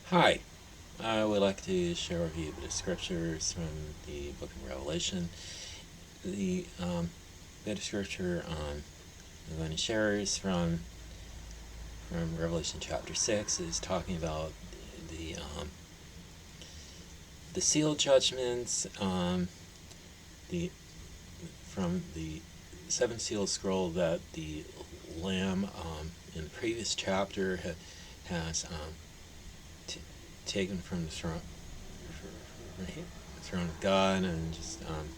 Hi, I would like to share with you the scriptures from the book of Revelation. The bit of scripture I'm going to share is from Revelation chapter 6, is talking about the, um, the seal judgments, the from the seven seal scroll that the Lamb in the previous chapter has t- taken from the throne of God, and just and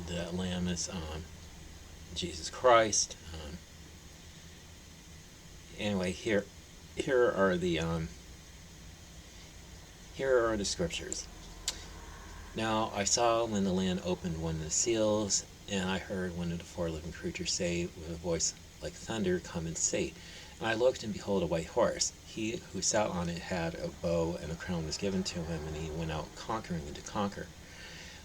that lamb is Jesus Christ. Anyway, here are the here are the scriptures. Now I saw when the Lamb opened one of the seals, and I heard one of the four living creatures say with a voice like thunder, "Come and see." And I looked, and behold, a white horse. He who sat on it had a bow, and a crown was given to him, and he went out conquering and to conquer.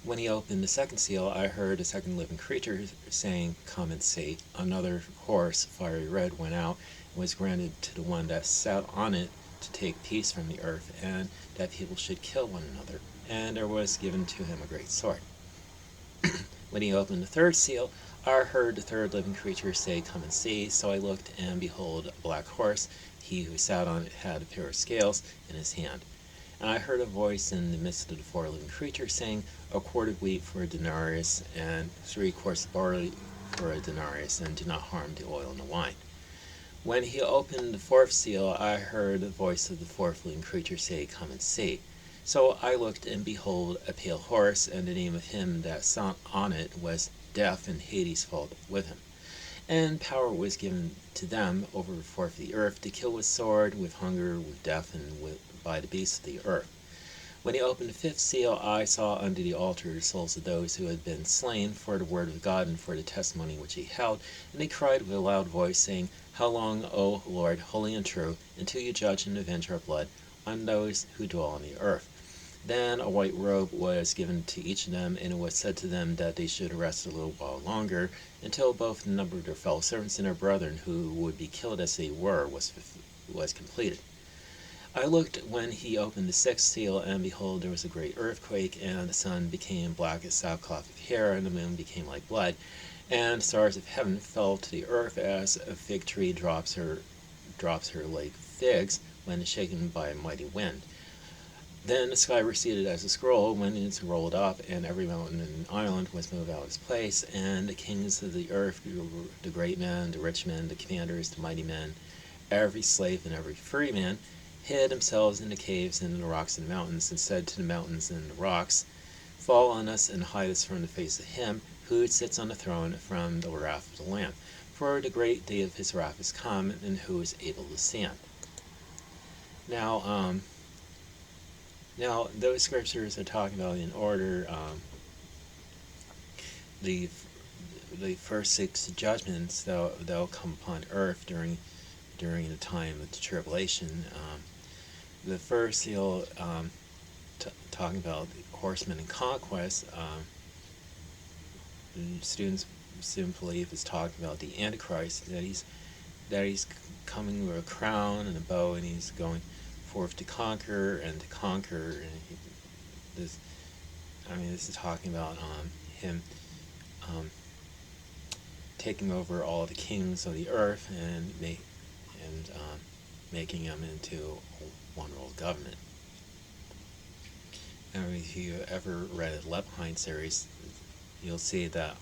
When he opened the second seal, I heard a second living creature saying, "Come and see." Another horse, fiery red, went out and was granted to the one that sat on it to take peace from the earth, and that people should kill one another. And there was given to him a great sword. When he opened the third seal, I heard the third living creature say, "Come and see." So I looked, and behold, a black horse. He who sat on it had a pair of scales in his hand. And I heard a voice in the midst of the four living creatures saying, "A quart of wheat for a denarius, and 3 quarts of barley for a denarius, and do not harm the oil and the wine." When he opened the fourth seal, I heard the voice of the fourth living creature say, "Come and see." So I looked, and behold, a pale horse, and the name of him that sat on it was Death, and Hades followed with him. And power was given to them over the fourth of the earth to kill with sword, with hunger, with death, and by the beasts of the earth. When he opened the fifth seal, I saw under the altar the souls of those who had been slain for the word of God and for the testimony which he held. And they cried with a loud voice, saying, "How long, O Lord, holy and true, until you judge and avenge our blood on those who dwell on the earth?" Then a white robe was given to each of them, and it was said to them that they should rest a little while longer, until both the number of their fellow servants and their brethren who would be killed as they were was completed. I looked when he opened the sixth seal, and behold, there was a great earthquake, and the sun became black as sackcloth of hair, and the moon became like blood, and the stars of heaven fell to the earth as a fig tree drops her like figs when shaken by a mighty wind. Then the sky receded as a scroll when it is rolled up, and every mountain and island was moved out of its place, and the kings of the earth, the great men, the rich men, the commanders, the mighty men, every slave and every free man, hid themselves in the caves and in the rocks and mountains, and said to the mountains and the rocks, "Fall on us and hide us from the face of him who sits on the throne, from the wrath of the Lamb. For the great day of his wrath is come, and who is able to stand?" Now, now those scriptures are talking about in order. The the first six judgments that'll come upon earth during the time of the tribulation. The first seal, talking about the horsemen and conquest. Students believe is talking about the Antichrist, that he's coming with a crown and a bow, and he's going forth to conquer and to conquer. And this, this is talking about him um, taking over all the kings of the earth and making them into one world government. And if you ever read the Lepine series, you'll see that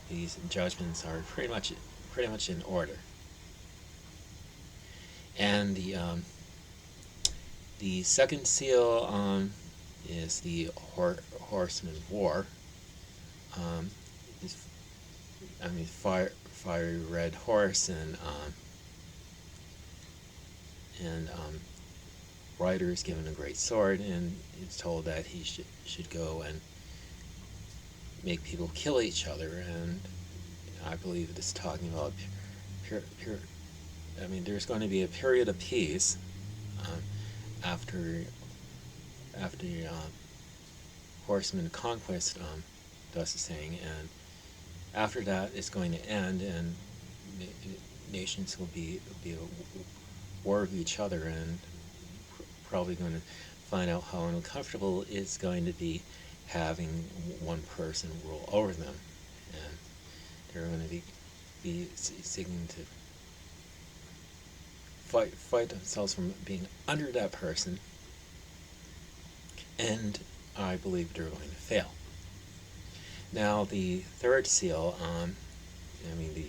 these judgments are pretty much in order. And the second seal is the Horseman of War. Um, fiery red horse, and rider is given a great sword, and it's told that he should go and make people kill each other. And I believe it's talking about there's going to be a period of peace um, after Horseman Conquest, thus is saying, and after that it's going to end, and nations will be a war of each other, and probably going to find out how uncomfortable it's going to be having one person rule over them, and they're going to be seeking to fight themselves from being under that person, and I believe they're going to fail. Now, the third seal, the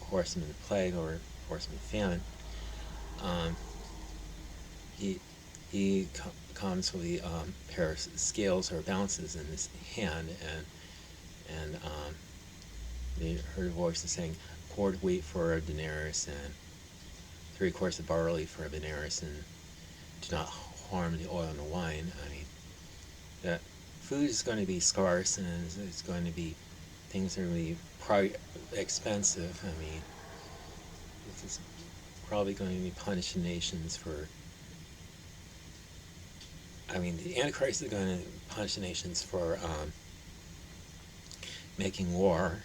horseman plague or horseman famine, he comes with the pair of scales or balances in his hand, and they heard a voice saying, "Quart wheat for a denarius, and 3 quarts of barley for a denarius, and do not harm the oil and the wine." I mean, that food is going to be scarce, and it's going to be, things are going to be probably expensive. I mean, this is probably going to be punishing nations for, the Antichrist is going to punish the nations for making war,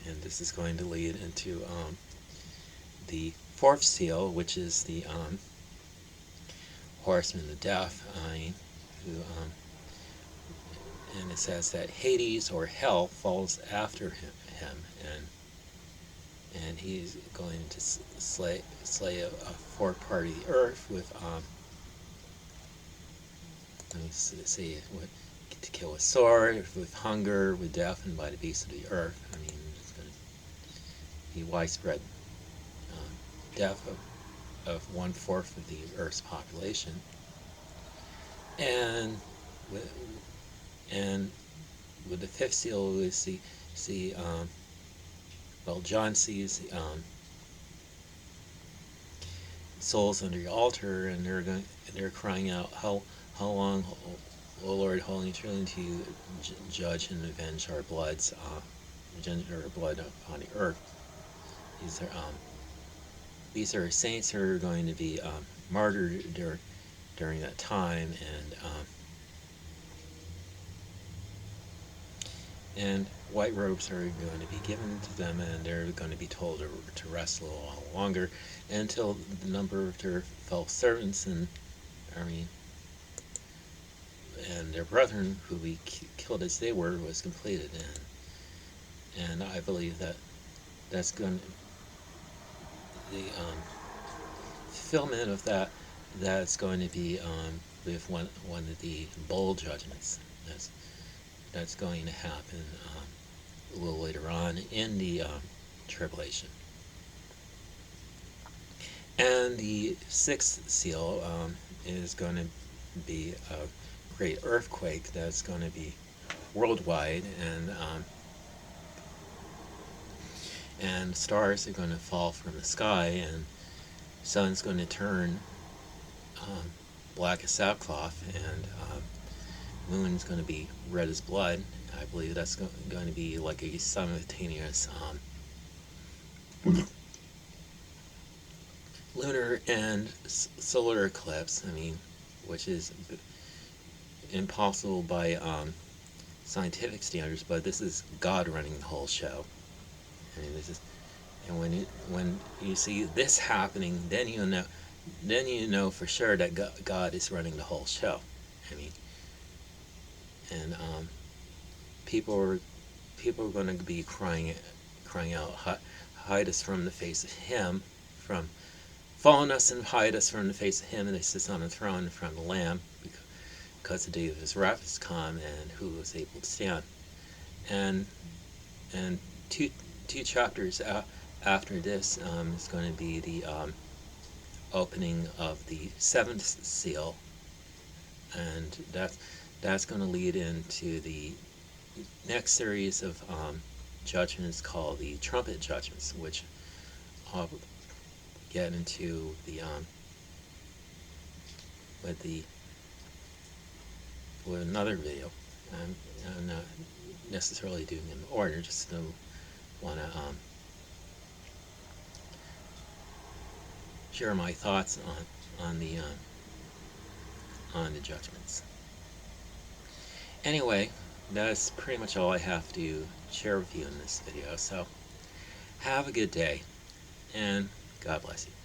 and this is going to lead into the 4th seal, which is the horseman of death, and it says that Hades or hell falls after him, and he's going to slay a 4th part of the earth with let me see, to kill with sword, with hunger, with death, and by the beasts of the earth. I mean, it's going to be widespread death of 1/4 of the Earth's population. And with the 5th seal, we see John sees souls under the altar, and they're crying out, "How long, O Lord, holy and true, to you judge and avenge our blood upon the earth?" These are saints who are going to be martyred during that time, and white robes are going to be given to them, and they're going to be told to rest a little while longer until the number of their fellow servants and their brethren who we killed as they were was completed, and I believe that's going to, the fulfillment of that's going to be with one of the bowl judgments that's going to happen a little later on in the tribulation. And the 6th seal is going to be a great earthquake that's going to be worldwide, and stars are going to fall from the sky, and sun's going to turn black as sackcloth, and moon's going to be red as blood. I believe that's going to be like a simultaneous lunar and solar eclipse. Which is impossible by scientific standards, but this is God running the whole show. And when you see this happening, then you know for sure that God is running the whole show. And people are going to be crying out, "Hide us from the face of Him, fallen us and hide us from the face of Him, and that sits on the throne from the Lamb, because the day of His wrath has come, and who is able to stand." And two chapters after this is going to be the opening of the 7th seal, and that's going to lead into the next series of judgments called the trumpet judgments, which I'll get into with another video. I'm not necessarily doing it in order, just want to share my thoughts on the judgments. Anyway, that's pretty much all I have to share with you in this video. So Have a good day, and God bless you.